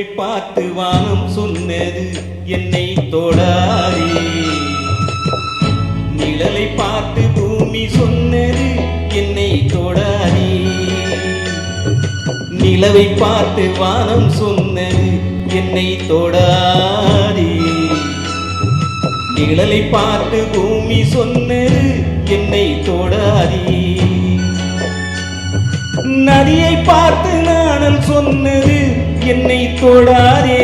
நிலவை பார்த்து வானம் சொன்னது என்னை தொடாதே. நிழலை பார்த்து பூமி சொன்னது என்னை தொடாதே. நிலவை பார்த்து வானம் சொன்னது என்னை தொடாதே. நிழலை பார்த்து பூமி சொன்னது என்னை தொடாதே. நதியை பார்த்து நாணல் சொன்னது என்னை தொடாதே.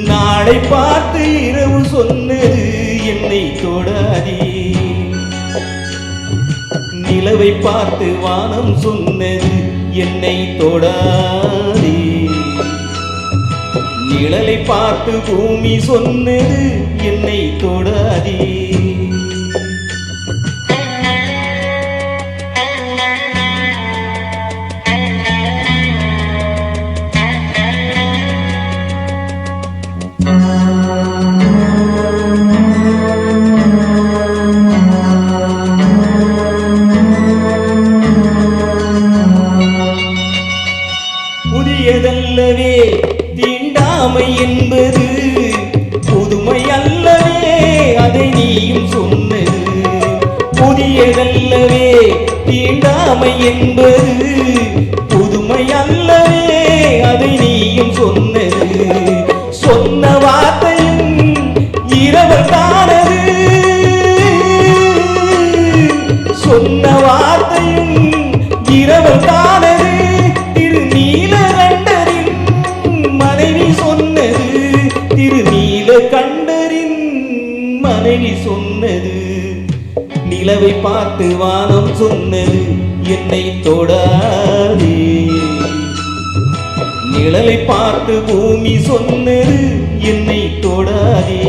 நாளை பார்த்து இரவு சொன்னது என்னை தொடாதே. நிலவை பார்த்து வானம் சொன்னது என்னை தொடாதே. நிழலை பார்த்து பூமி சொன்னது என்னை தொடாதே. புதியதல்லவே தீண்டாமை என்பது, புதுமை அல்லவே அதை நீயும் சொன்னது. புதியதல்லவே தீண்டாமை என்பது, புதுமை அல்லவே அதை நீயும் சொன்னது. சொன்ன வார்த்தையும் இரவல் தானது. சொன்ன வார்த்தையும் இரவல் தானது. கண்டரின் மனைவி சொன்னது. நிலவை பார்த்து வானம் சொன்னது என்னை தொடாதே. நிழலை பார்த்து பூமி சொன்னது என்னை தொடாதே.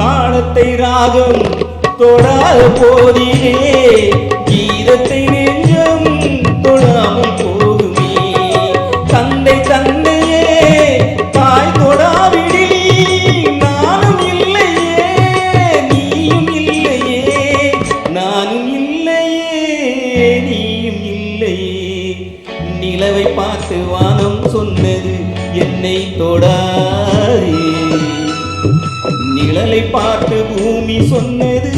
தாளத்தை ராகம் தொடாத போதிலே கீதத்தை நெஞ்சம் தொடாமல் போகுமே. தந்தை தந்தையே தாய் தொடாவிடில் நானும் இல்லையே, நீயும் இல்லையே. நானும் இல்லையே, நீயும் இல்லையே. நிலவை பார்த்து வானம் சொன்னது என்னை தொடாதே. நிழலை பார்த்து பூமி சொன்னது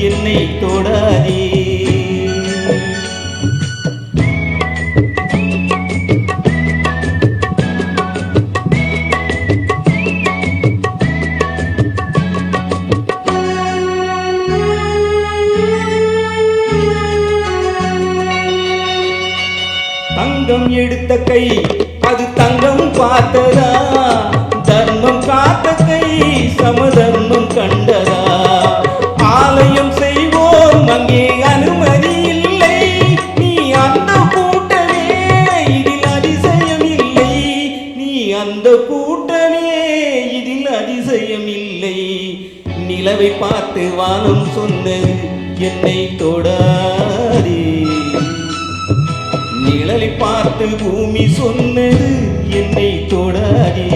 என்னை தொடாதே. தங்கம் எடுத்த கை அது தங்கம் பார்த்ததா? தர்மம் காத்த கை சமதர்மம் கண்டதா? ஆலயம் செய்வோம் அங்கே அனுமதி இல்லை. நீ அந்த கூட்டமே இதில் அதிசயம் இல்லை. நீ அந்த கூட்டமே இதில் அதிசயம் இல்லை. நிலவை பார்த்து வானம் சொன்னது என்னை தொடாதே. நிழலை பார்த்து பூமி சொன்னது என்னை தொடாதே.